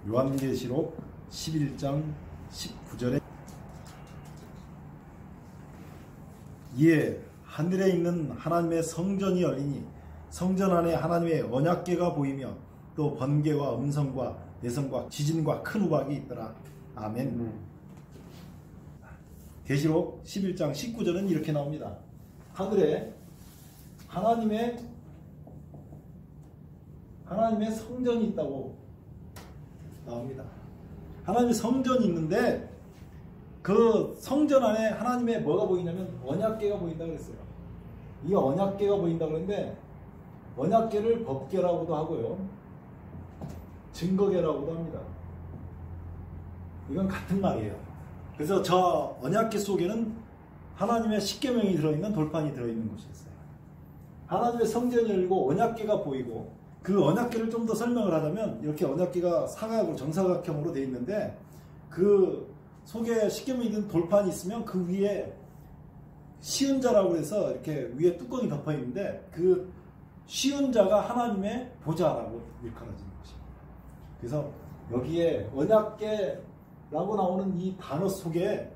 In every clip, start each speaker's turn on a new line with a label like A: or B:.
A: 요한계시록 11장 19절에 이에 하늘에 있는 하나님의 성전이 열리니 성전 안에 하나님의 언약궤가 보이며 또 번개와 음성과 내성과 지진과 큰 우박이 있더라. 아멘. 계시록 11장 19절은 이렇게 나옵니다. 하늘에 하나님의 성전이 있다고 나옵니다. 하나님의 성전이 있는데 그 성전 안에 하나님의 뭐가 보이냐면 언약궤가 보인다고 그랬어요. 이 언약궤가 보인다고 그랬는데 언약궤를 법궤라고도 하고요. 증거궤라고도 합니다. 이건 같은 말이에요. 그래서 저 언약궤 속에는 하나님의 십계명이 들어있는 돌판이 들어있는 곳이 있어요. 하나님의 성전이 열리고 언약궤가 보이고 그 언약궤를 좀 더 설명을 하자면 이렇게 언약궤가 사각으로 정사각형으로 되어 있는데 그 속에 십계명이 있는 돌판이 있으면 그 위에 시은자라고 해서 이렇게 위에 뚜껑이 덮어 있는데 그 시은자가 하나님의 보좌라고 일컬어지는 것입니다. 그래서 여기에 언약궤라고 나오는 이 단어 속에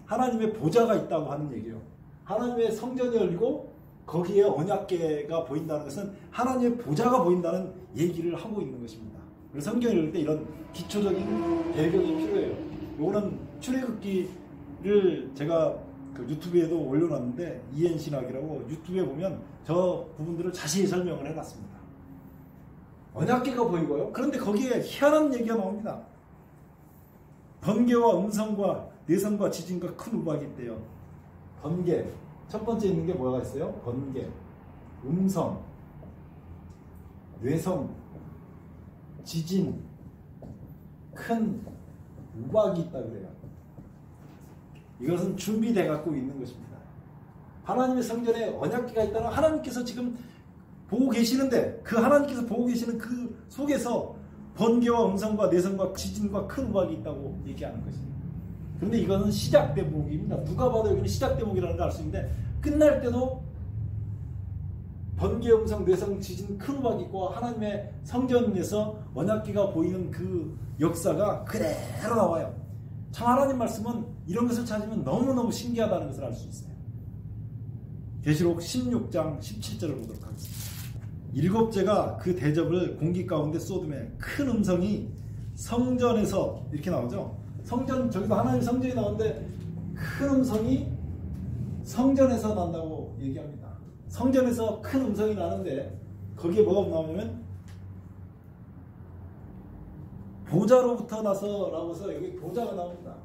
A: 하나님의 보좌가 있다고 하는 얘기예요. 하나님의 성전이 열리고 거기에 언약궤가 보인다는 것은 하나님의 보좌가 보인다는 얘기를 하고 있는 것입니다. 그래서 성경을 읽을 때 이런 기초적인 배경이 필요해요. 요거는 출애굽기를 제가 그 유튜브에도 올려놨는데 이엔신학이라고 유튜브에 보면 저 부분들을 자세히 설명을 해놨습니다. 언약궤가 보이고요. 그런데 거기에 희한한 얘기가 나옵니다. 번개와 음성과 내성과 지진과 큰 우박이 있대요. 번개. 첫 번째 있는 게 뭐가 있어요? 번개, 음성, 뇌성, 지진, 큰 우박이 있다 그래요. 이것은 준비되어 갖고 있는 것입니다. 하나님의 성전에 언약궤가 있다는 하나님께서 지금 보고 계시는데 그 하나님께서 보고 계시는 그 속에서 번개와 음성과 내성과 지진과 큰 우박이 있다고 얘기하는 것입니다. 그런데 이거는 시작 대목입니다. 누가 봐도 여기는 시작 대목이라는 걸 알 수 있는데 끝날 때도 번개, 음성, 뇌성, 지진, 큰 우박이 있고 하나님의 성전에서 언약궤가 보이는 그 역사가 그대로 나와요. 참 하나님 말씀은 이런 것을 찾으면 너무너무 신기하다는 것을 알 수 있어요. 계시록 16장 17절을 보도록 하겠습니다. 일곱째가 그 대접을 공기 가운데 쏟음에 큰 음성이 성전에서 이렇게 나오죠. 성전, 저기도 하나님의 성전이 나오는데 큰 음성이 성전에서 난다고 얘기합니다. 성전에서 큰 음성이 나는데 거기에 뭐가 나오냐면 보좌로부터 나서라고 해서 여기 보좌가 나옵니다.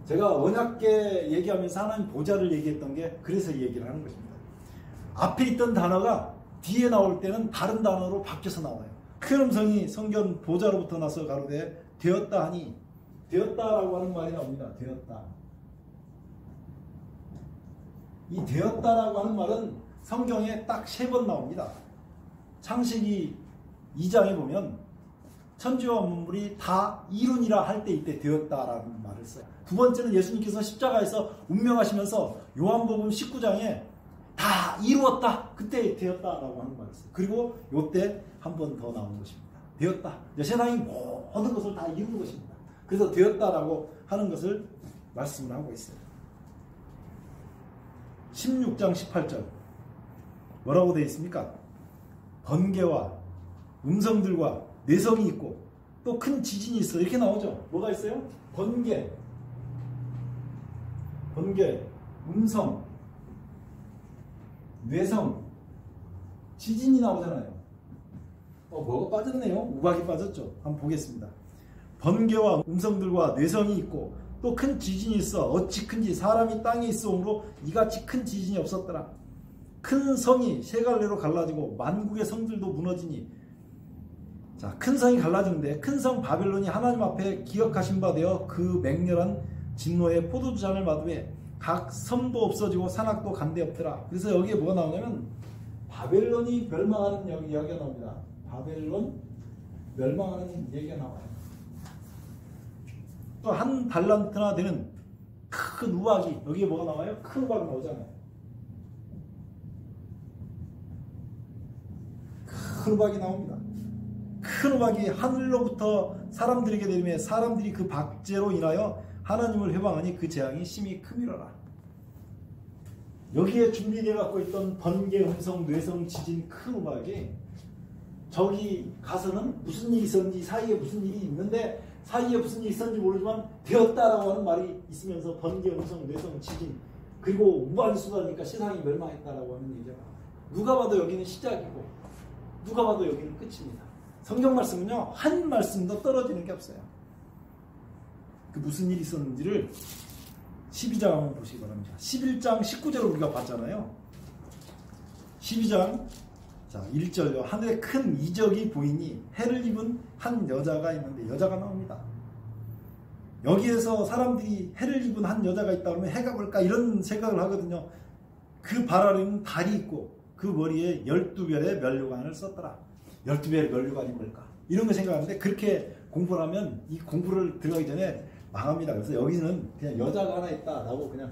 A: 제가 언약궤 얘기하면서 하나님 보좌를 얘기했던 게 그래서 이 얘기를 하는 것입니다. 앞에 있던 단어가 뒤에 나올 때는 다른 단어로 바뀌어서 나와요. 큰 음성이 성전 보좌로부터 나서 가로되 되었다 하니 되었다라고 하는 말이 나옵니다. 되었다. 이 되었다라고 하는 말은 성경에 딱 3번 나옵니다. 창세기 2장에 보면 천지와 만물이 다 이루니라 할 때 이때 되었다라는 말을 써요. 두 번째는 예수님께서 십자가에서 운명하시면서 요한복음 19장에 다 이루었다. 그때 되었다라고 하는 말을 써요. 그리고 요때 한 번 더 나온 것입니다. 되었다. 세상이 모든 것을 다 이룬 것입니다. 그래서 되었다라고 하는 것을 말씀을 하고 있어요. 16장 18절 뭐라고 되어 있습니까? 번개와 음성들과 내성이 있고 또 큰 지진이 있어 이렇게 나오죠. 뭐가 있어요? 번개, 음성, 뇌성, 지진이 나오잖아요. 뭐가 빠졌네요? 우박이 빠졌죠. 한번 보겠습니다. 번개와 음성들과 뇌성이 있고 또 큰 지진이 있어 어찌 큰지 사람이 땅에 있어오므로 이같이 큰 지진이 없었더라. 큰 성이 세 갈래로 갈라지고 만국의 성들도 무너지니 자, 큰 성이 갈라지는데 큰 성 바벨론이 하나님 앞에 기억하신 바 되어 그 맹렬한 진노의 포도주 잔을 마두에 각 섬도 없어지고 산악도 간데 없더라. 그래서 여기에 뭐가 나오냐면 바벨론이 멸망하는 이야기가 나옵니다. 바벨론 멸망하는 얘기가 나와요. 또 한 달란트나 되는 큰 우박이 여기에 뭐가 나와요? 큰 우박이 나오잖아요. 큰 우박이 나옵니다. 큰 우박이 하늘로부터 사람들에게 내리매 사람들이 그 박제로 인하여 하나님을 회방하니 그 재앙이 심히 크미러라. 여기에 준비되어 갖고 있던 번개, 음성, 뇌성, 지진, 큰 우박이 저기 가서는 무슨 일이 있었는지 사이에 무슨 일이 있는데 사이에 무슨 일이 있었는지 모르지만 되었다라고 하는 말이 있으면서 번개, 음성, 뇌성, 지진 그리고 우박이 쏟아지니까 세상이 멸망했다라고 하는 얘기가 누가 봐도 여기는 시작이고 누가 봐도 여기는 끝입니다. 성경 말씀은요 한 말씀도 떨어지는 게 없어요. 그 무슨 일이 있었는지를 12장 한번 보시기 바랍니다. 11장 19절을 우리가 봤잖아요. 12장 자 1절요. 하늘에 큰 이적이 보이니 해를 입은 한 여자가 있는데 여자가 나옵니다. 여기에서 사람들이 해를 입은 한 여자가 있다 그러면 해가 뭘까 이런 생각을 하거든요. 그 발 아래는 달이 있고 그 머리에 12별의 면류관을 썼더라. 12별의 면류관이 뭘까 이런 거 생각하는데 그렇게 공부를 하면 이 공부를 들어가기 전에 망합니다. 그래서 여기는 그냥 여자가 하나 있다라고 그냥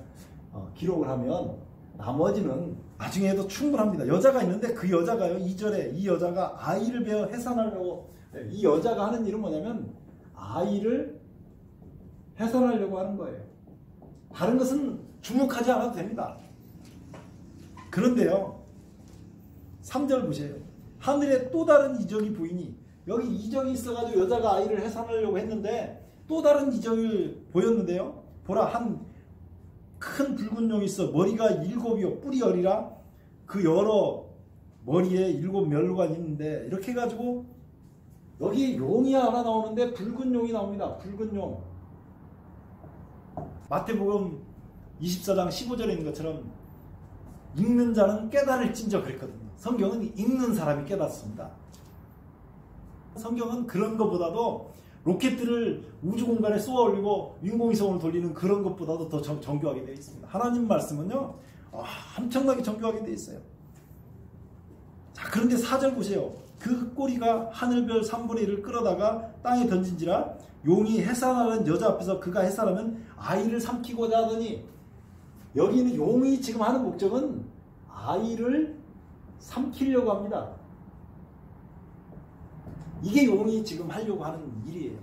A: 기록을 하면 나머지는 나중에 해도 충분합니다. 여자가 있는데 그 여자가요 2절에 이 여자가 아이를 베어 해산하려고 이 여자가 하는 일은 뭐냐면 아이를 해산하려고 하는 거예요. 다른 것은 주목하지 않아도 됩니다. 그런데요 3절 보세요. 하늘에 또 다른 이적이 보이니 여기 이적이 있어가지고 여자가 아이를 해산하려고 했는데 또 다른 이적을 보였는데요. 보라 한 큰 붉은 용이 있어 머리가 7이요 뿔이 열이라 그 여러 머리에 7 면류관이 있는데 이렇게 해가지고 여기 용이 하나 나오는데 붉은 용이 나옵니다. 붉은 용. 마태복음 24장 15절에 있는 것처럼 읽는 자는 깨달을진저 그랬거든요. 성경은 읽는 사람이 깨닫습니다. 성경은 그런 것보다도 로켓들을 우주 공간에 쏘아 올리고 인공위성을 돌리는 그런 것보다도 더 정교하게 되어 있습니다. 하나님 말씀은요 엄청나게 정교하게 되어 있어요. 자 그런데 4절 보세요. 그 꼬리가 하늘별 3분의 1을 끌어다가 땅에 던진지라 용이 해산하는 여자 앞에서 그가 해산하면 아이를 삼키고자 하더니 여기는 용이 지금 하는 목적은 아이를 삼키려고 합니다. 이게 용이 지금 하려고 하는 일이에요.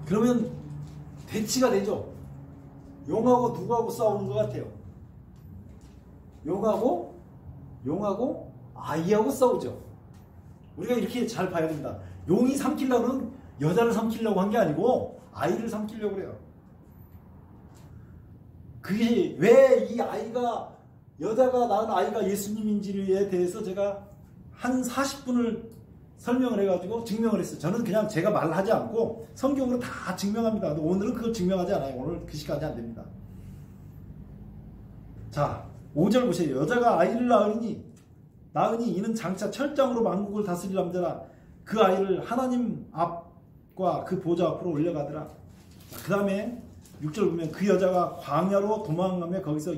A: 그러면 대치가 되죠. 용하고 누구하고 싸우는 것 같아요? 용하고 아이하고 싸우죠. 우리가 이렇게 잘 봐야 됩니다. 용이 삼키려는 여자를 삼키려고 한 게 아니고 아이를 삼키려고 그래요. 그게 왜 이 아이가 여자가 낳은 아이가 예수님인지에 대해서 제가 한 40분을 설명을 해가지고 증명을 했어요. 저는 그냥 제가 말하지 않고 성경으로 다 증명합니다. 근데 오늘은 그걸 증명하지 않아요. 오늘 그 시간이 안 됩니다. 자 5절 보세요. 여자가 아이를 낳으니 이는 장차 철장으로 만국을 다스릴 남자라. 그 아이를 하나님 앞과 그 보좌 앞으로 올려가더라. 그 다음에 6절 보면 그 여자가 광야로 도망가며 거기서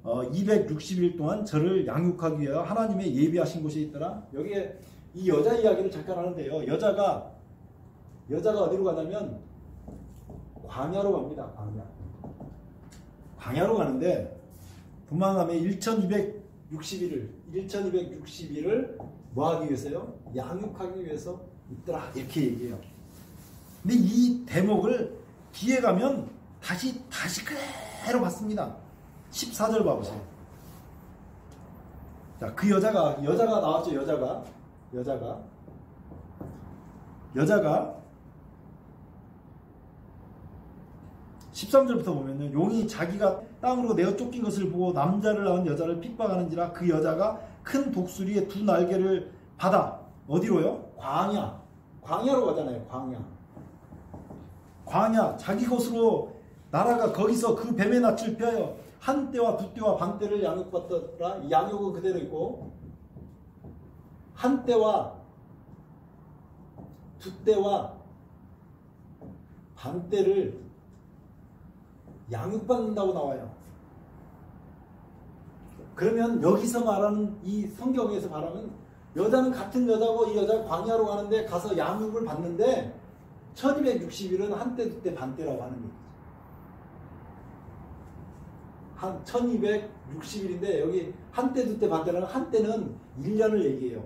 A: 1260일 동안 저를 양육하기 위하여 하나님의 예비하신 곳에 있더라. 여기에 이 여자 이야기를 잠깐 하는데요. 여자가 어디로 가냐면 광야로 갑니다. 광야로 가는데 도망가며 1260일을 뭐 하기 위해서요? 양육하기 위해서 있더라. 이렇게 얘기해요. 근데 이 대목을 뒤에 가면 다시 그대로 봤습니다. 14절 봐보세요. 자, 그 여자가 나왔죠. 여자가 13절부터 보면은 용이 자기가 땅으로 내어 쫓긴 것을 보고 남자를 낳은 여자를 핍박하는지라 그 여자가 큰 독수리의 2 날개를 받아 어디로요? 광야로 가잖아요. 광야 자기 것으로 나라가 거기서 그 뱀의 낯을 피하여 한 때와 2 때와 반 때를 양육받더라. 양육은 그대로 있고 한 때와 2 때와 반 때를 양육받는다고 나와요. 그러면 여기서 말하는 이 성경에서 말하면 여자는 같은 여자고 이 여자가 광야로 가는데 가서 양육을 받는데 1260일은 한 때, 2 때, 반 때라고 하는 얘기죠. 한 1260일인데 여기 한 때, 2 때, 반 때라는 한 때는 1년을 얘기해요.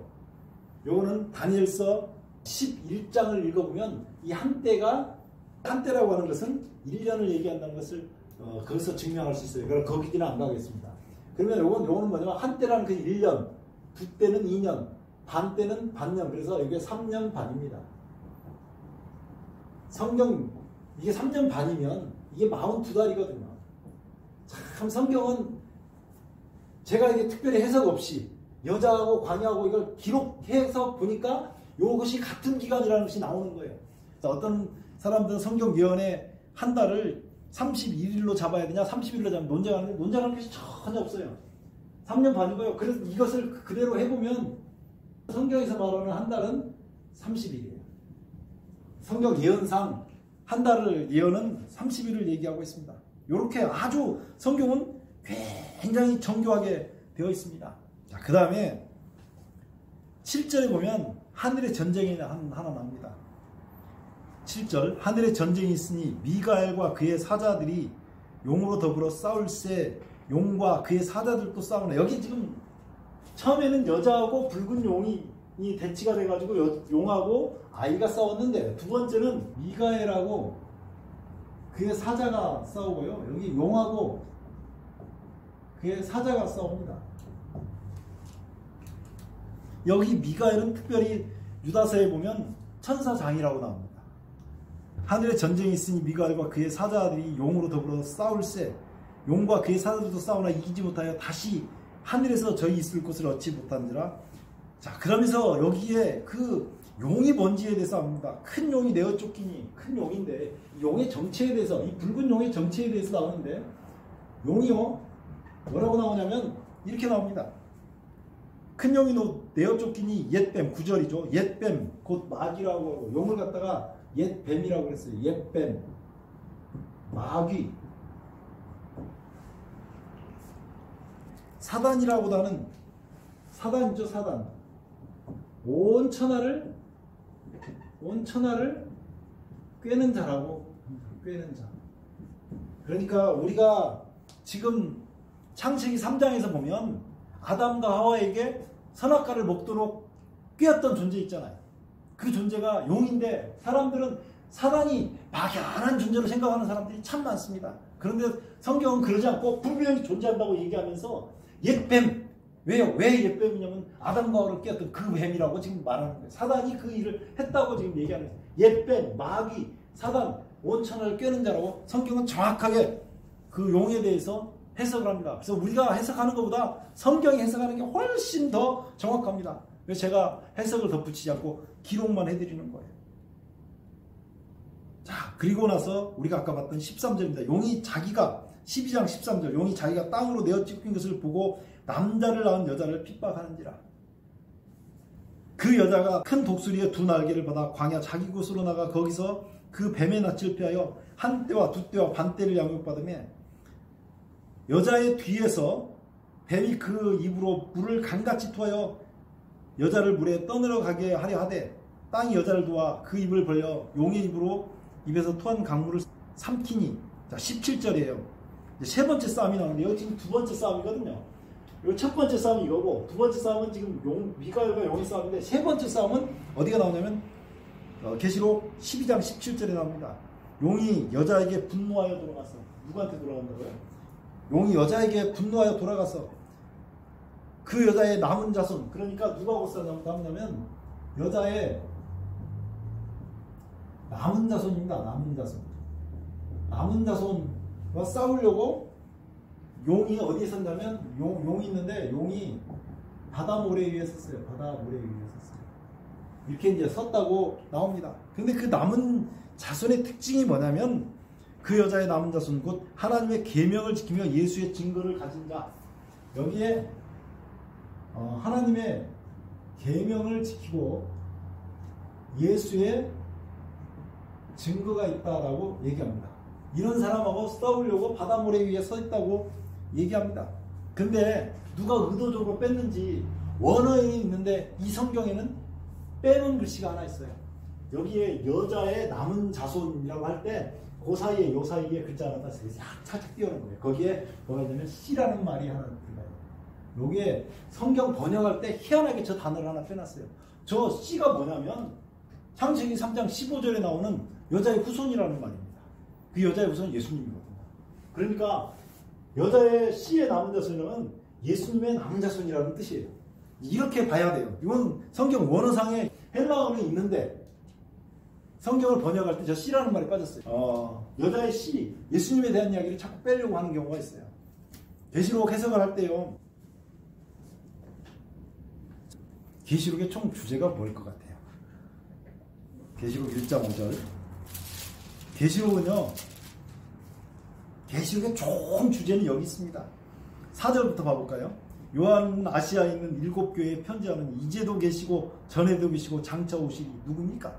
A: 요거는 다니엘서 11장을 읽어보면 이 한때라고 하는 것은 1년을 얘기한다는 것을 거기서 증명할 수 있어요. 그럼 거기는 안 가겠습니다. 그러면 요거는 뭐냐면 한때라는 그 1년, 두 때는 2년, 반 때는 반년. 그래서 이게 3년 반입니다. 이게 3년 반이면 이게 42달이거든요. 참 성경은 제가 이게 특별히 해석 없이 여자하고 광야하고 이걸 기록해서 보니까 이것이 같은 기간이라는 것이 나오는 거예요. 어떤 사람들은 성경 예언의 한 달을 31일로 잡아야 되냐 30일로 잡으면 논쟁하는 것이 전혀 없어요. 3년 반이고요. 그래서 이것을 그대로 해보면 성경에서 말하는 한 달은 30일이에요. 성경 예언상 한 달을 예언은 30일을 얘기하고 있습니다. 이렇게 아주 성경은 굉장히 정교하게 되어 있습니다. 자, 그 다음에 7절에 보면 하늘의 전쟁이 하나 나옵니다. 7절 하늘의 전쟁이 있으니 미가엘과 그의 사자들이 용으로 더불어 싸울새 용과 그의 사자들도 싸우네. 여기 지금 처음에는 여자하고 붉은 용이 대치가 돼가지고 용하고 아이가 싸웠는데 두 번째는 미가엘하고 그의 사자가 싸우고요. 여기 용하고 그의 사자가 싸웁니다. 여기 미가엘은 특별히 유다서에 보면 천사장이라고 나옵니다. 하늘의 전쟁이 있으니 미가엘과 그의 사자들이 용으로 더불어 싸울새 용과 그의 사자들도 싸우나 이기지 못하여 다시 하늘에서 저희 있을 곳을 얻지 못한지라. 자, 그러면서 여기에 그 용이 뭔지에 대해서 합니다. 큰 용이 내어 쫓기니 큰 용인데 용의 정체에 대해서 이 붉은 용의 정체에 대해서 나오는데 용이요 뭐라고 나오냐면 이렇게 나옵니다. 큰 용이 내어 쫓기니 옛뱀 9절이죠. 옛뱀 곧 마귀라고 하고 용을 갖다가 옛뱀이라고 그랬어요. 옛뱀 마귀 사단이라고 하는 사단이죠. 사단 온 천하를 꿰는 자라고. 꿰는 자. 그러니까 우리가 지금 창세기 3장에서 보면 아담과 하와에게 선악과를 먹도록 꿰었던 존재 있잖아요. 그 존재가 용인데 사람들은 사단이 막연한 존재로 생각하는 사람들이 참 많습니다. 그런데 성경은 그러지 않고 분명히 존재한다고 얘기하면서 옛뱀, 왜요? 왜 옛뱀이냐면 아담과 하와를 꿰었던 그 뱀이라고 지금 말하는 거예요. 사단이 그 일을 했다고 지금 얘기하는 거예요. 옛뱀, 마귀, 사단, 온 천하를 꿰는 자라고 성경은 정확하게 그 용에 대해서 해석을 합니다. 그래서 우리가 해석하는 것보다 성경이 해석하는 게 훨씬 더 정확합니다. 그래서 제가 해석을 덧붙이지 않고 기록만 해드리는 거예요. 자, 그리고 나서 우리가 아까 봤던 13절입니다. 용이 자기가 12장 13절 용이 자기가 땅으로 내어 찢긴 것을 보고 남자를 낳은 여자를 핍박하는지라. 그 여자가 큰 독수리의 두 날개를 받아 광야 자기 곳으로 나가 거기서 그 뱀의 낯을 피하여 한 떼와 두 떼와 반 떼를 양육받으며 여자의 뒤에서 뱀이 그 입으로 물을 강같이 투하여 여자를 물에 떠내려가게 하려 하되 땅이 여자를 도와 그 입을 벌려 용의 입에서 투한 강물을 삼키니. 자, 17절이에요. 세 번째 싸움이 나오는데 여기 지금 두 번째 싸움이거든요. 이 첫 번째 싸움이 이거고 두 번째 싸움은 지금 미가엘과 용의 싸움인데 세 번째 싸움은 어디가 나오냐면 계시록 12장 17절에 나옵니다. 용이 여자에게 분노하여 돌아가서. 누구한테 돌아간다고요? 용이 여자에게 분노하여 돌아가서 그 여자의 남은 자손, 그러니까 누가 곧 남냐면 여자의 남은 자손입니다. 남은 자손과 싸우려고 용이 어디에 섰냐면 용이 있는데 용이 바다 모래 위에 섰어요. 바다 모래 위에 섰어요. 이렇게 이제 섰다고 나옵니다. 근데 그 남은 자손의 특징이 뭐냐면 그 여자의 남은 자손 곧 하나님의 계명을 지키며 예수의 증거를 가진 자. 여기에 하나님의 계명을 지키고 예수의 증거가 있다라고 얘기합니다. 이런 사람하고 싸우려고 바다 모래 위에 서 있다고 얘기합니다. 근데 누가 의도적으로 뺐는지 원어에는 있는데 이 성경에는 빼놓은 글씨가 하나 있어요. 여기에 여자의 남은 자손이라고 할 때 그 사이에 요 사이에 글자 하나 살짝 띄우는 거예요. 거기에 뭐가 있냐면 씨라는 말이 하나 들어가요. 요게 성경 번역할 때 희한하게 저 단어를 하나 빼놨어요. 저 씨가 뭐냐면 창세기 3장 15절에 나오는 여자의 후손이라는 말입니다. 그 여자의 후손은 예수님이거든요. 그러니까 여자의 씨에 남은 자손은 예수님의 남은 자손이라는 뜻이에요. 이렇게 봐야 돼요. 이건 성경 원어상에 헬라어는 있는데 성경을 번역할 때 저 씨라는 말이 빠졌어요. 여자의 씨, 예수님에 대한 이야기를 자꾸 빼려고 하는 경우가 있어요. 계시록 해석을 할 때요. 계시록의 총 주제가 뭐일 것 같아요? 계시록 1장 5절. 계시록은요. 계시록의 총 주제는 여기 있습니다. 4절부터 봐볼까요? 요한 아시아에 있는 7교회에 편지하는 이제도 계시고 전에도 계시고 장차 오시리 누굽니까?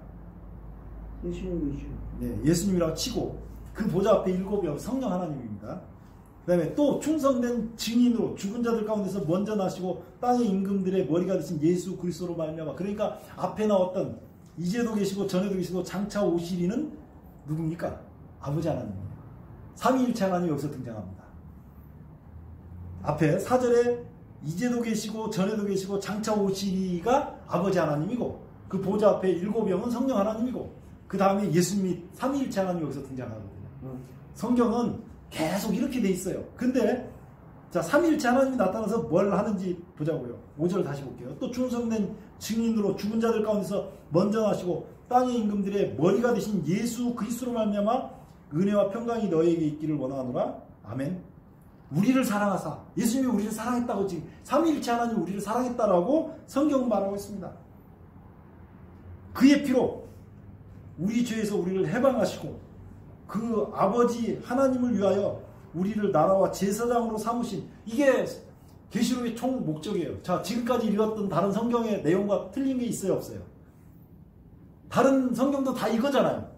B: 예수님이죠.
A: 네, 예수님이라고 치고 그 보좌 앞에 7명 성령 하나님입니다. 그 다음에 또 충성된 증인으로 죽은 자들 가운데서 먼저 나시고 땅의 임금들의 머리가 되신 예수 그리스도로 말미암아. 그러니까 앞에 나왔던 이제도 계시고 전에도 계시고 장차 오시리는 누굽니까? 아버지 하나님이에요. 삼위일체 하나님이 여기서 등장합니다. 앞에 4절에 이제도 계시고 전에도 계시고 장차 오시리가 아버지 하나님이고 그 보좌 앞에 7명은 성령 하나님이고 그 다음에 예수님이 삼위일체 하나님이 여기서 등장하거든요. 성경은 계속 이렇게 돼 있어요. 근데 자, 삼위일체 하나님이 나타나서 뭘 하는지 보자고요. 5절 다시 볼게요. 또 충성된 증인으로 죽은 자들 가운데서 먼저 나시고 땅의 임금들의 머리가 되신 예수 그리스도로 말미암아 은혜와 평강이 너에게 있기를 원하노라. 아멘. 우리를 사랑하사, 예수님이 우리를 사랑했다고 지금 삼위일체 하나님이 우리를 사랑했다라고 성경은 말하고 있습니다. 그의 피로 우리 죄에서 우리를 해방하시고 그 아버지 하나님을 위하여 우리를 나라와 제사장으로 삼으신, 이게 계시록의 총 목적이에요. 자, 지금까지 읽었던 다른 성경의 내용과 틀린 게 있어요, 없어요? 다른 성경도 다 이거잖아요.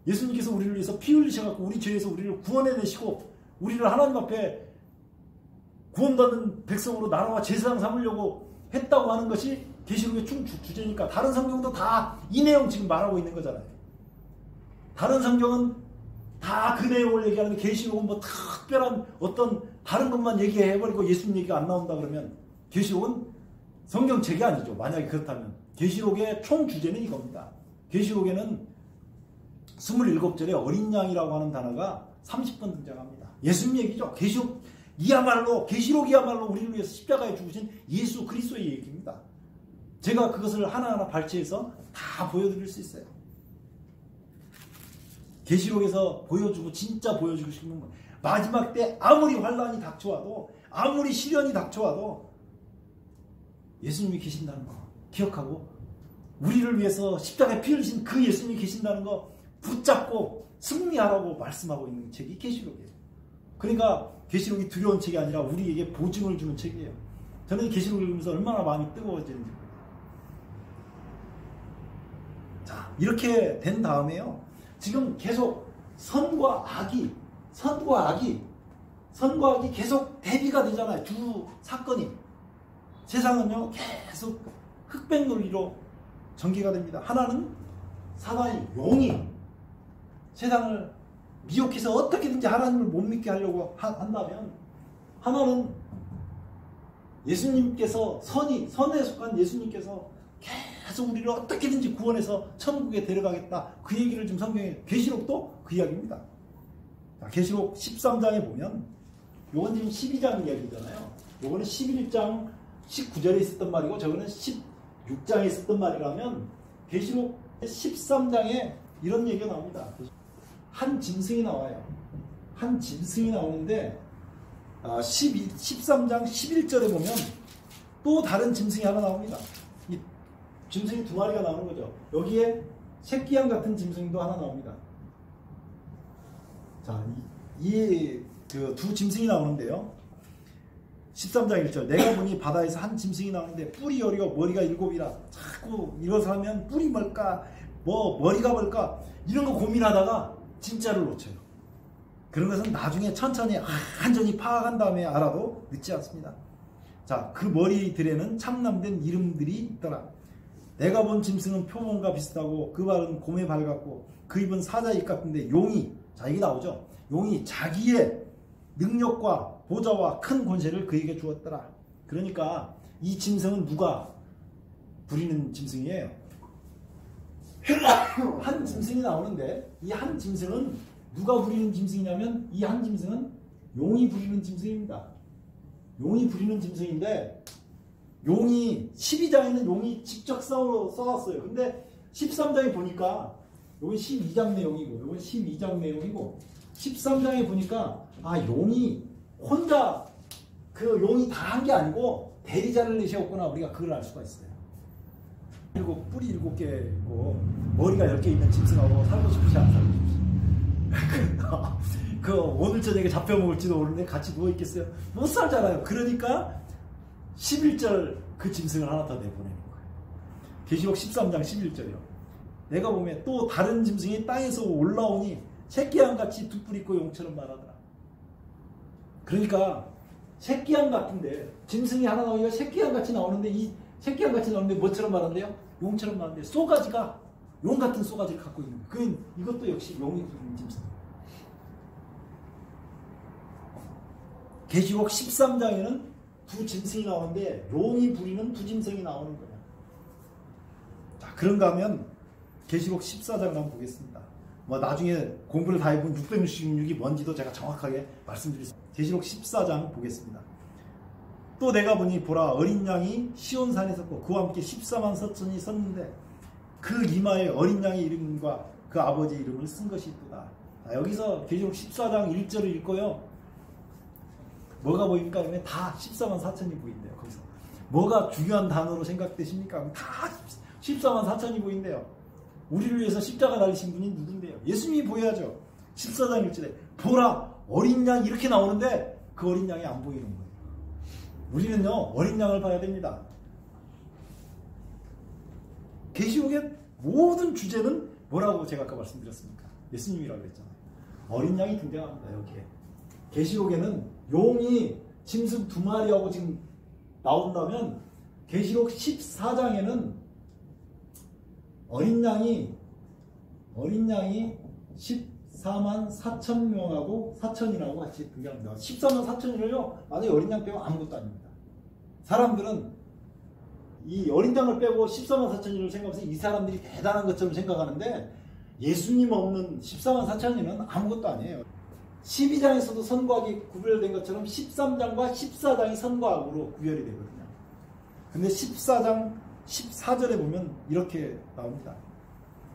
A: 예수님께서 우리를 위해서 피 흘리셔갖고 우리 죄에서 우리를 구원해내시고 우리를 하나님 앞에 구원받는 백성으로 나라와 제사장 삼으려고 했다고 하는 것이 계시록의 총 주제니까 다른 성경도 다 이 내용 지금 말하고 있는 거잖아요. 다른 성경은 다 그 내용을 얘기하는데 계시록은 뭐 특별한 어떤 다른 것만 얘기해버리고 예수님 얘기가 안 나온다 그러면 계시록은 성경책이 아니죠. 만약에 그렇다면 계시록의 총 주제는 이겁니다. 계시록에는 27절에 어린 양이라고 하는 단어가 30번 등장합니다. 예수님 얘기죠. 계시록이야말로 우리를 위해서 십자가에 죽으신 예수 그리스도의 얘기입니다. 제가 그것을 하나하나 발췌해서 다 보여드릴 수 있어요. 계시록에서 보여주고 진짜 보여주고 싶은 건 마지막 때 아무리 환란이 닥쳐와도 아무리 시련이 닥쳐와도 예수님이 계신다는 거 기억하고 우리를 위해서 십자가에 피 흘리신 그 예수님이 계신다는 거 붙잡고 승리하라고 말씀하고 있는 책이 계시록이에요. 그러니까 계시록이 두려운 책이 아니라 우리에게 보증을 주는 책이에요. 저는 계시록을 읽으면서 얼마나 마음이 뜨거워지는지. 자, 이렇게 된 다음에요. 지금 계속 선과 악이 계속 대비가 되잖아요. 두 사건이. 세상은요, 계속 흑백 논리로 전개가 됩니다. 하나는 사단이, 용이 세상을 미혹해서 어떻게든지 하나님을 못 믿게 하려고 한다면, 하나는 예수님께서 선에 속한 예수님께서 계속 우리를 어떻게든지 구원해서 천국에 데려가겠다. 그 얘기를 지금 성경에, 계시록도 그 이야기입니다. 자, 계시록 13장에 보면, 요건 지금 12장 이야기잖아요. 요거는 11장 19절에 있었던 말이고, 저거는 16장에 있었던 말이라면, 계시록 13장에 이런 얘기가 나옵니다. 한 짐승이 나와요. 한 짐승이 나오는데, 13장 11절에 보면 또 다른 짐승이 하나 나옵니다. 이 짐승이 두 마리가 나오는 거죠. 여기에 새끼양 같은 짐승도 하나 나옵니다. 자, 그 두 짐승이 나오는데요. 13장 1절. 내가 보니 바다에서 한 짐승이 나오는데 뿔이 여리고 머리가 7이라. 자꾸 이것을 하면 뿔이 뭘까? 머리가 뭘까? 이런 거 고민하다가 진짜를 놓쳐요. 그런 것은 나중에 천천히 완전히 파악한 다음에 알아도 늦지 않습니다. 자, 그 머리들에는 참남된 이름들이 있더라. 내가 본 짐승은 표범과 비슷하고 그 발은 곰의 발 같고 그 입은 사자 입 같은데 용이, 자 이게 나오죠. 용이 자기의 능력과 보좌와 큰 권세를 그에게 주었더라. 그러니까 이 짐승은 누가 부리는 짐승이에요. 한 짐승이 나오는데 이 한 짐승은 누가 부리는 짐승이냐면 이 한 짐승은 용이 부리는 짐승입니다. 용이 부리는 짐승인데 용이 12장에는 용이 직접 싸웠어요. 근데 13장에 보니까 여기 12장 내용이고 여기 12장 내용이고 13장에 보니까 용이 혼자 그 용이 다 한 게 아니고 대리자를 내세웠구나. 우리가 그걸 알 수가 있어요. 뿌리 7개고 머리가 10개 있는 짐승하고 살고 싶으시 안 살고 싶으시 그 오늘 저녁에 잡혀먹을지도 모르는데 같이 누워있겠어요? 못 살잖아요. 그러니까 11절 그 짐승을 하나 더 내보내는 거예요. 계시록 13장 11절이요. 내가 보면 또 다른 짐승이 땅에서 올라오니 새끼양같이 두 뿔 있고 용처럼 말하더라. 그러니까 새끼양 같은데 짐승이 하나 나오니까 새끼양같이 나오는데 이 새끼양같이 나오는데 뭐처럼 말한대요? 용처럼 말하는데 쏘가지가 용 같은 쏘가지를 갖고 있는 거예요. 이것도 역시 용이 부리는 짐승. 계시록 13장에는 두 짐승이 나오는데 용이 부리는 두 짐승이 나오는 거예요. 자, 그런가 하면 계시록 14장 한번 보겠습니다. 나중에 공부를 다 해본 666이 뭔지도 제가 정확하게 말씀드리겠습니다. 계시록 14장 보겠습니다. 또 내가 보니 보라 어린 양이 시온산에 섰고 그와 함께 14만 서천이 섰는데 그 이마에 어린 양의 이름과 그 아버지 이름을 쓴 것이 있도다. 여기서 계시록 14장 1절을 읽고요. 뭐가 보입니까? 그러면 다 14만 4천이 보인대요. 거기서 뭐가 중요한 단어로 생각되십니까? 다 14만 4천이 보인대요. 우리를 위해서 십자가 달리신 분이 누군데요? 예수님이 보여야죠. 14장 1절에 보라 어린 양 이렇게 나오는데 그 어린 양이 안 보이는 거예요. 우리는요 어린 양을 봐야 됩니다. 계시록의 모든 주제는 뭐라고 제가 아까 말씀드렸습니까? 예수님이라고 그랬잖아요. 어린 양이 등장합니다. 여기에 계시록에는 용이 짐승 2마리하고 지금 나온다면 계시록 14장에는 어린 양이 14만 4천 명하고 4천이라고 같이 등장합니다. 14만 4천이를요 만약에 어린 양 빼고 아무것도 아닙니다. 사람들은 이 어린 양을 빼고 14만 4천이를 생각하면서 이 사람들이 대단한 것처럼 생각하는데 예수님 없는 14만 4천이는 아무것도 아니에요. 12장에서도 선과학이 구별된 것처럼 13장과 14장이 선과학으로 구별이 되거든요. 근데 14장 14절에 보면 이렇게 나옵니다.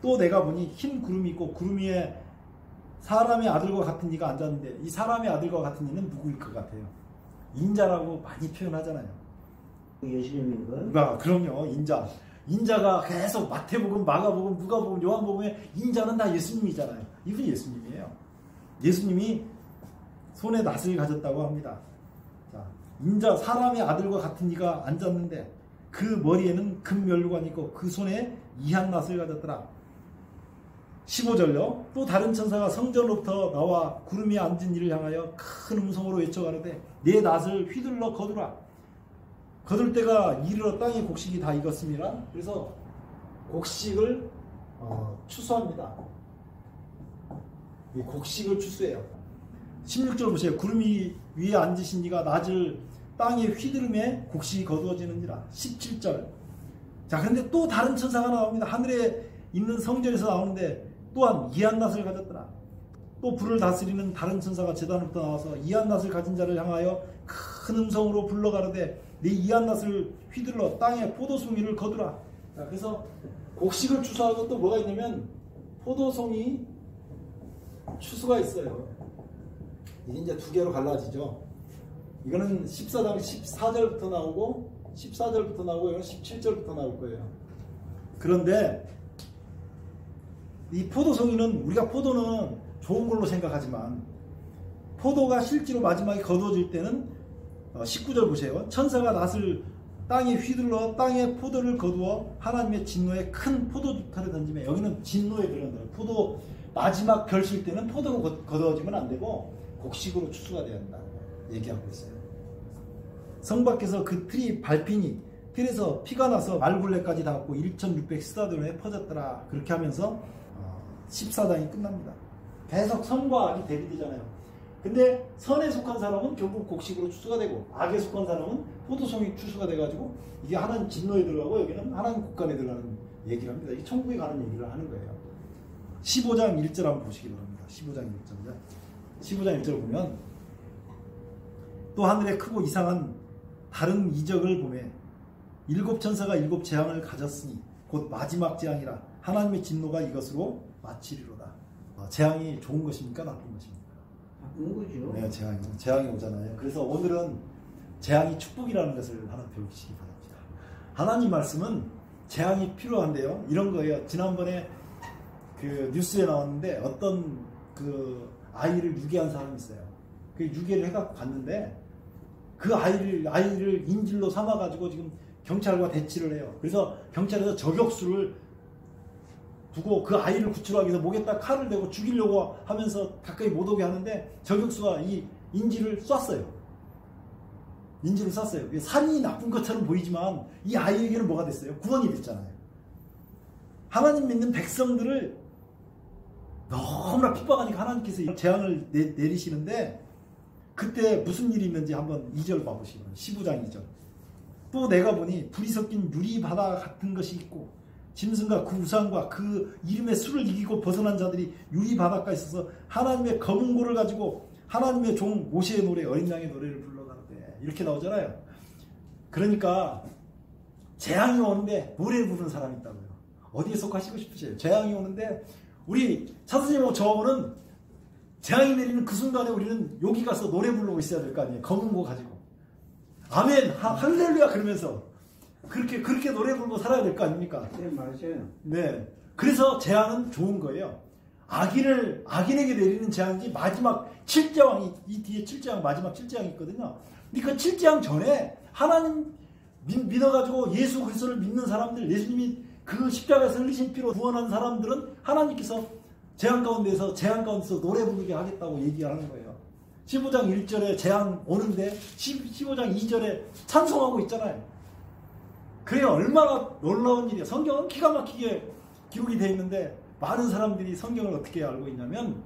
A: 또 내가 보니 흰 구름이 있고 구름 위에 사람의 아들과 같은 이가 앉았는데 이 사람의 아들과 같은 이는 누구일 것 같아요? 인자라고 많이 표현하잖아요.
B: 예수님인가요?
A: 그럼요. 인자가 계속 마태복음, 마가복음, 누가복음, 요한복음에 인자는 다 예수님이잖아요. 이분이 예수님이에요. 예수님이 손에 낫을 가졌다고 합니다. 자, 인자 사람의 아들과 같은 이가 앉았는데 그 머리에는 금면류관이 있고 그 손에 이한 낫을 가졌더라. 15절요. 또 다른 천사가 성전으로부터 나와 구름이 앉은 이를 향하여 큰 음성으로 외쳐가로되 내 낫을 휘둘러 거두라. 거둘 때가 이르러 땅의 곡식이 다 익었습니다. 그래서 곡식을 추수합니다. 이 곡식을 추수해요. 16절 보세요. 구름이 위에 앉으신 이가 낫을 땅에 휘두름에 곡식이 거두어지는지라. 17절. 자, 그런데 또 다른 천사가 나옵니다. 하늘에 있는 성전에서 나오는데 또한 이한 낫을 가졌더라. 또 불을 다스리는 다른 천사가 제단으로부터 나와서 이한 낫을 가진 자를 향하여 큰 음성으로 불러가로되 네 이한 낫을 휘둘러 땅에 포도송이를 거두라. 자, 그래서 곡식을 추수하고 또 뭐가 있냐면 포도송이 추수가 있어요. 이게 이제 두 개로 갈라지죠. 이거는 14장 14절부터 나오고 14절부터 나오고 이건 17절부터 나올 거예요. 그런데 이 포도송이는 우리가 포도는 좋은 걸로 생각하지만 포도가 실제로 마지막에 거두어질 때는 19절 보세요. 천사가 낫을 땅에 휘둘러 땅에 포도를 거두어 하나님의 진노에 큰 포도주타를 던지며 여기는 진노에 들어간다. 포도 마지막 결실 때는 포도로 거두어지면 안 되고 곡식으로 추수가 돼야 한다 얘기하고 있어요. 성 밖에서 그 틀이 밟히니 틀에서 피가 나서 말굴레까지 닿았고 1600 스타디온에 퍼졌더라. 그렇게 하면서 14장이 끝납니다. 계속 성과 악이 대비되잖아요. 근데 선에 속한 사람은 결국 곡식으로 추수가 되고 악에 속한 사람은 포도송이 추수가 돼가지고 이게 하나님 진노에 들어가고 여기는 하나님 국간에 들어가는 얘기를 합니다. 이게 천국에 가는 얘기를 하는 거예요. 15장 1절 한번 보시기 바랍니다. 15장 1절입니다. 15장 1절 보면 또 하늘에 크고 이상한 다른 이적을 보매 일곱 천사가 일곱 재앙을 가졌으니 곧 마지막 재앙이라 하나님의 진노가 이것으로 마치리로다. 재앙이 좋은 것입니까? 나쁜 것입니까?
B: 나쁜 거죠.
A: 네, 재앙이 오잖아요. 그래서 오늘은 재앙이 축복이라는 것을 하나 배우시기 바랍니다. 하나님 말씀은 재앙이 필요한데요. 이런 거예요. 지난번에 그 뉴스에 나왔는데 어떤 그 아이를 유괴한 사람이 있어요. 그 유괴를 해갖고 갔는데 그 아이를 인질로 삼아가지고 지금 경찰과 대치를 해요. 그래서 경찰에서 저격수를 두고 그 아이를 구출하기 위해서 목에다 칼을 대고 죽이려고 하면서 가까이 못 오게 하는데 저격수가 이 인질을 쐈어요. 인질을 쐈어요. 살인이 나쁜 것처럼 보이지만 이 아이에게는 뭐가 됐어요? 구원이 됐잖아요. 하나님 믿는 백성들을 너무나 핍박하니까 하나님께서 재앙을 내리시는데 그때 무슨 일이 있는지 한번 2절 봐보시기 바랍니다. 15장 2절. 또 내가 보니 불이 섞인 유리바다 같은 것이 있고 짐승과 그 우상과 그 이름의 수를 이기고 벗어난 자들이 유리바닷가에 있어서 하나님의 검은 고를 가지고 하나님의 종 모세의 노래 어린 양의 노래를 불러가는데 이렇게 나오잖아요. 그러니까 재앙이 오는데 노래를 부르는 사람이 있다고요. 어디에 속하시고 싶으세요? 재앙이 오는데 우리 차선생님하고 저하고는 재앙이 내리는 그 순간에 우리는 여기 가서 노래 부르고 있어야 될 거 아니에요. 검은 고 가지고 아멘 할렐루야 그러면서 그렇게 노래 부르고 살아야 될 거 아닙니까?
B: 네, 맞아요.
A: 네. 그래서 재앙은 좋은 거예요. 악인에게 내리는 재앙이 마지막 7재앙이 이 뒤에 7재앙 마지막 7재앙이 있거든요. 근데 그 7재앙 전에 하나님 믿어가지고 예수 그리스도를 믿는 사람들, 예수님이 그 십자가에서 흘리신 피로 구원한 사람들은 하나님께서 재앙 가운데서 노래 부르게 하겠다고 얘기하는 거예요. 15장 1절에 재앙 오는데 15장 2절에 찬송하고 있잖아요. 그게 얼마나 놀라운 일이에요. 성경은 기가 막히게 기록이 되어 있는데 많은 사람들이 성경을 어떻게 알고 있냐면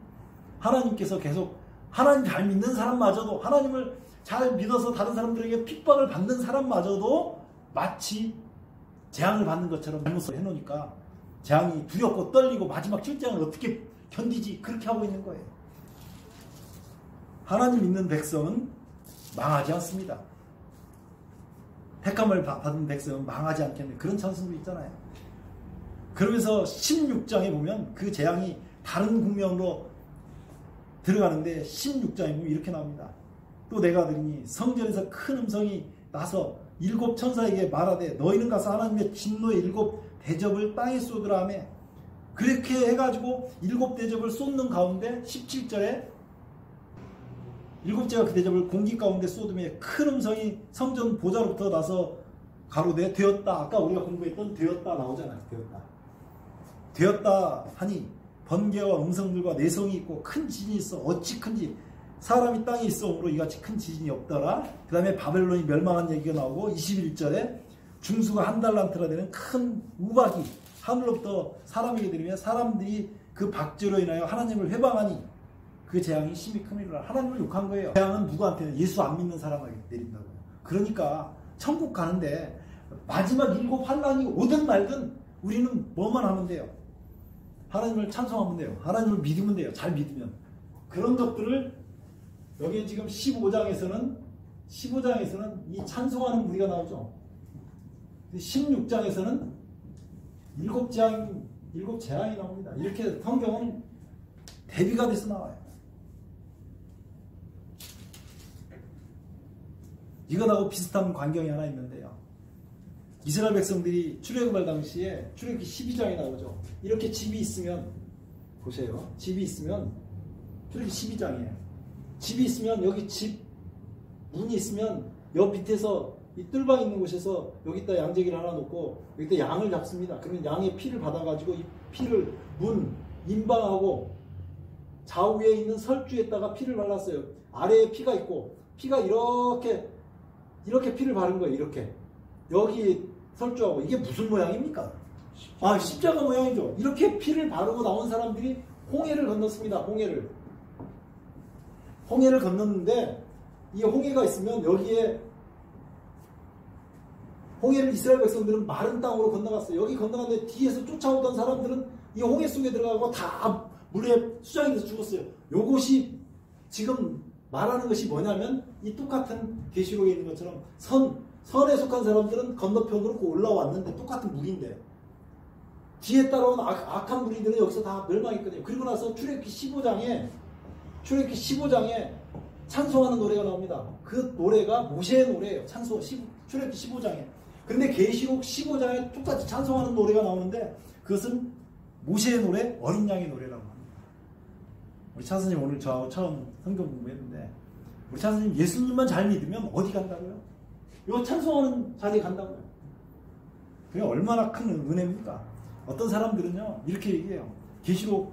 A: 하나님께서 계속 하나님 잘 믿는 사람마저도 하나님을 잘 믿어서 다른 사람들에게 핍박을 받는 사람마저도 마치 재앙을 받는 것처럼 잘못 해놓으니까 재앙이 두렵고 떨리고 마지막 7재앙을 어떻게 견디지 그렇게 하고 있는 거예요. 하나님 믿는 백성은 망하지 않습니다. 택함을 받은 백성은 망하지 않겠네. 그런 찬송도 있잖아요. 그러면서 16장에 보면 그 재앙이 다른 국명으로 들어가는데 16장에 보면 이렇게 나옵니다. 또 내가 들으니 성전에서 큰 음성이 나서 일곱 천사에게 말하되 너희는 가서 하나님의 진노의 일곱 대접을 땅에 쏟으라 하며 그렇게 해가지고 일곱 대접을 쏟는 가운데 17절에 일곱째가 그 대접을 공기 가운데 쏟으며 큰 음성이 성전 보좌로부터 나서 가로되 되었다. 아까 우리가 공부했던 되었다 나오잖아요. 되었다 하니 번개와 음성들과 내성이 있고 큰 지진이 있어 어찌 큰지 사람이 땅에 있어오므로 이같이 큰 지진이 없더라. 그 다음에 바벨론이 멸망한 얘기가 나오고 21절에 중수가 한 달란트라 되는 큰 우박이 하늘로부터 사람에게 내리며 사람들이 그 박죄로 인하여 하나님을 회방하니 그 재앙이 심히 크니라. 하나님을 욕한 거예요. 재앙은 누구한테는 예수 안 믿는 사람에게 내린다고요. 그러니까 천국 가는데 마지막 일곱 환난이 오든 말든 우리는 뭐만 하면 돼요? 하나님을 찬송하면 돼요. 하나님을 믿으면 돼요. 잘 믿으면. 그런 것들을 여기 지금 15장에서는 이 찬송하는 무리가 나오죠. 16장에서는 일곱 재앙이 나옵니다. 이렇게 성경은 대비가 돼서 나와요. 이거하고 비슷한 광경이 하나 있는데요. 이스라엘 백성들이 출애굽할 당시에 출애굽기 12장에 나오죠. 이렇게 집이 있으면 보세요. 집이 있으면 출애굽기 12장이에요. 집이 있으면 여기 집 문이 있으면 옆 밑에서 이 뜰방 있는 곳에서 여기다 양재기를 하나 놓고 여기다 양을 잡습니다. 그러면 양의 피를 받아가지고 이 피를 문 인방하고 좌우에 있는 설주에다가 피를 발랐어요. 아래에 피가 있고 피가 이렇게 피를 바른 거예요. 이렇게 여기 설주하고 이게 무슨 모양입니까? 아 십자가 모양이죠. 이렇게 피를 바르고 나온 사람들이 홍해를 건넜습니다. 홍해를 건넜는데 이 홍해가 있으면 여기에 홍해를 이스라엘 백성들은 마른 땅으로 건너갔어요. 여기 건너갔는데 뒤에서 쫓아오던 사람들은 이 홍해 속에 들어가고 다 물에 수장이 돼서 죽었어요. 요것이 지금 말하는 것이 뭐냐면 이 똑같은 계시록에 있는 것처럼 선에 속한 사람들은 건너편으로 올라왔는데 똑같은 물인데 뒤에 따라온 악한 무리들은 여기서 다 멸망했거든요. 그리고 나서 출애굽기 15장에 찬송하는 노래가 나옵니다. 그 노래가 모세의 노래예요. 출애굽기 15장에. 근데 계시록 15장에 똑같이 찬송하는 노래가 나오는데 그것은 모세의 노래, 어린 양의 노래라고 합니다. 우리 차선님 오늘 저하고 처음 성경 공부했는데 우리 차선님 예수님만 잘 믿으면 어디 간다고요? 이거 찬송하는 자리에 간다고요. 그게 얼마나 큰 은혜입니까? 어떤 사람들은요 이렇게 얘기해요. 계시록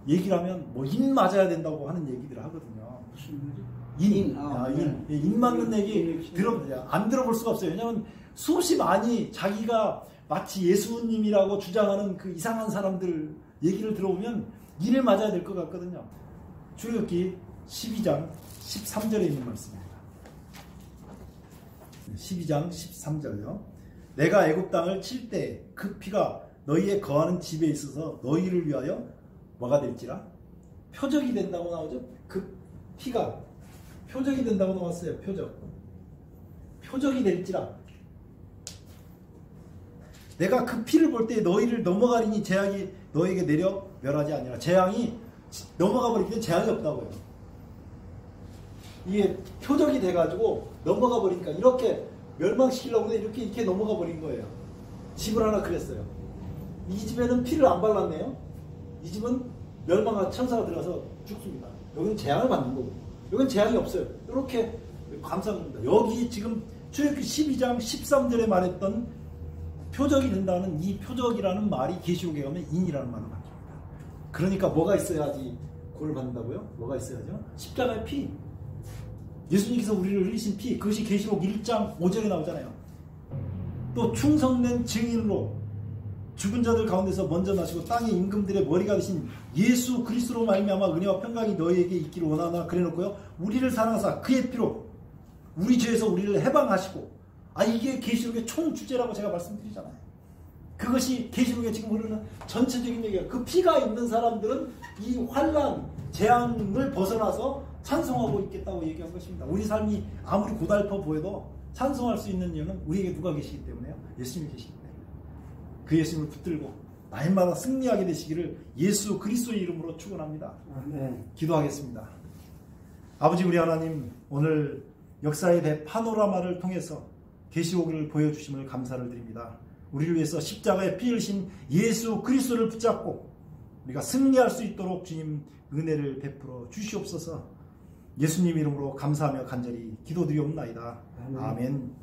A: 얘기를 하면 뭐 인 맞아야 된다고 하는 얘기들을 하거든요.
B: 무슨 말이지?
A: 인 맞는 얘기 안 들어볼 수가 없어요. 왜냐하면 수없이 많이 자기가 마치 예수님이라고 주장하는 그 이상한 사람들 얘기를 들어보면 인을 맞아야 될 것 같거든요. 출애굽기 12장 13절에 있는 말씀입니다. 12장 13절요. 내가 애굽 땅을 칠 때 그 피가 너희의 거하는 집에 있어서 너희를 위하여 뭐가 될지라? 표적이 된다고 나오죠. 그 피가 표적이 된다고 나왔어요. 표적이 될지라. 내가 그 피를 볼 때 너희를 넘어가리니 재앙이 너희에게 내려 멸하지 아니라. 재앙이 넘어가 버리기 재앙이 없다고요. 이게 표적이 돼가지고 넘어가 버리니까 이렇게 멸망시키려고 이렇게 넘어가 버린 거예요. 집을 하나 그랬어요. 이 집에는 피를 안 발랐네요. 이 집은 멸망한 천사가 들어가서 죽습니다. 여기는 재앙을 받는 거고 여기는 재앙이 없어요. 이렇게 감사합니다. 여기 지금 출애굽기 12장 13절에 말했던 표적이 된다는 이 표적이라는 말이 계시록에 가면 인이라는 말로 바뀝니다. 그러니까 뭐가 있어야지 구원을 받는다고요? 뭐가 있어야죠? 십자가의 피. 예수님께서 우리를 흘리신 피. 그것이 계시록 1장 5절에 나오잖아요. 또 충성된 증인으로 죽은 자들 가운데서 먼저 나시고 땅의 임금들의 머리가 되신 예수 그리스도로 말미암아 은혜와 평강이 너희에게 있기를 원하나 그래놓고요. 우리를 사랑하사 그의 피로 우리 죄에서 우리를 해방하시고 이게 계시록의 총 주제라고 제가 말씀드리잖아요. 그것이 계시록에 지금 흐르는 전체적인 얘기예요. 그 피가 있는 사람들은 이 환난, 재앙을 벗어나서 찬송하고 있겠다고 얘기한 것입니다. 우리 삶이 아무리 고달퍼 보여도 찬송할 수 있는 이유는 우리에게 누가 계시기 때문에요? 예수님이 계시기 때문에. 그 예수님을 붙들고 날마다 승리하게 되시기를 예수 그리스도의 이름으로 축원합니다. 기도하겠습니다. 아버지 우리 하나님, 오늘 역사의 대파노라마를 통해서 계시록을 보여주심을 감사를 드립니다. 우리를 위해서 십자가에 피 흘리신 예수 그리스도를 붙잡고 우리가 승리할 수 있도록 주님 은혜를 베풀어 주시옵소서. 예수님 이름으로 감사하며 간절히 기도드리옵나이다. 아멘.